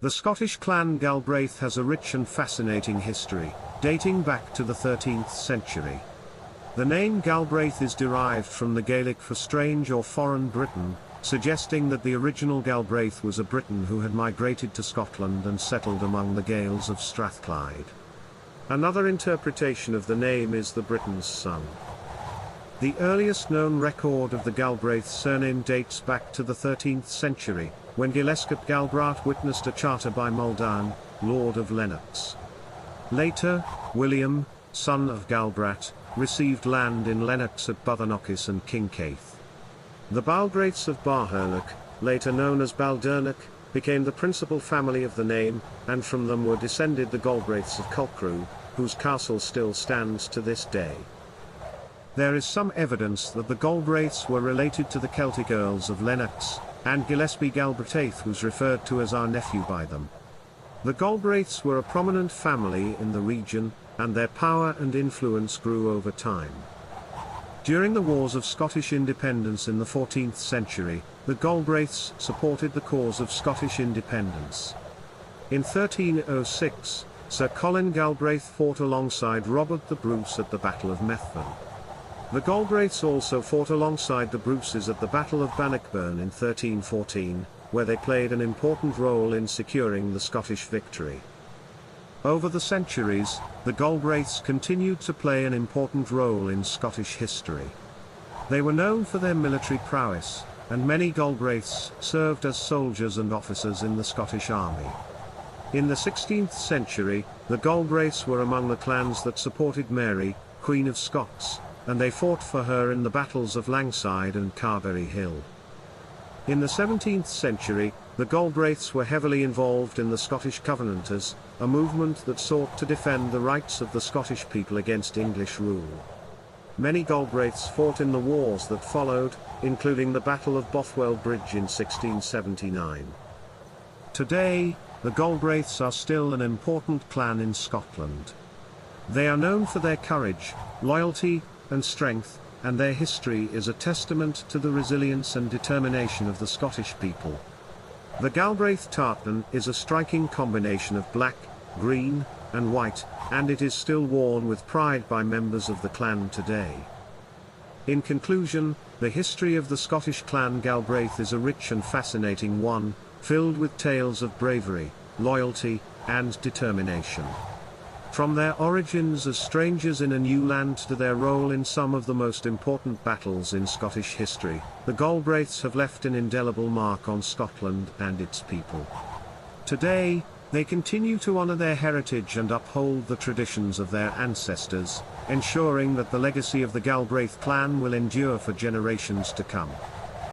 The Scottish Clan Galbraith has a rich and fascinating history, dating back to the 13th century. The name Galbraith is derived from the Gaelic for strange or foreign Briton, suggesting that the original Galbraith was a Briton who had migrated to Scotland and settled among the Gaels of Strathclyde. Another interpretation of the name is the Briton's son. The earliest known record of the Galbraith surname dates back to the 13th century, when Gillescop Galbrath witnessed a charter by Mulduin, Lord of Lennox. Later, William, son of Galbrat, received land in Lennox at Buthernockis and Kincaith. The Balgraiths of Barhernock, later known as Baldernock, became the principal family of the name, and from them were descended the Galbraiths of Culcreuch, whose castle still stands to this day. There is some evidence that the Galbraiths were related to the Celtic Earls of Lennox, and Gillespie Galbrtaith was referred to as our nephew by them. The Galbraiths were a prominent family in the region, and their power and influence grew over time. During the Wars of Scottish Independence in the 14th century, the Galbraiths supported the cause of Scottish independence. In 1306, Sir Colin Galbraith fought alongside Robert the Bruce at the Battle of Methven. The Galbraiths also fought alongside the Bruces at the Battle of Bannockburn in 1314, where they played an important role in securing the Scottish victory. Over the centuries, the Galbraiths continued to play an important role in Scottish history. They were known for their military prowess, and many Galbraiths served as soldiers and officers in the Scottish army. In the 16th century, the Galbraiths were among the clans that supported Mary, Queen of Scots, and they fought for her in the battles of Langside and Carberry Hill. In the 17th century, the Galbraiths were heavily involved in the Scottish Covenanters, a movement that sought to defend the rights of the Scottish people against English rule. Many Galbraiths fought in the wars that followed, including the Battle of Bothwell Bridge in 1679. Today, the Galbraiths are still an important clan in Scotland. They are known for their courage, loyalty, and strength, and their history is a testament to the resilience and determination of the Scottish people. The Galbraith tartan is a striking combination of black, green, and white, and it is still worn with pride by members of the clan today. In conclusion, the history of the Scottish Clan Galbraith is a rich and fascinating one, filled with tales of bravery, loyalty, and determination. From their origins as strangers in a new land to their role in some of the most important battles in Scottish history, the Galbraiths have left an indelible mark on Scotland and its people. Today, they continue to honour their heritage and uphold the traditions of their ancestors, ensuring that the legacy of the Galbraith clan will endure for generations to come.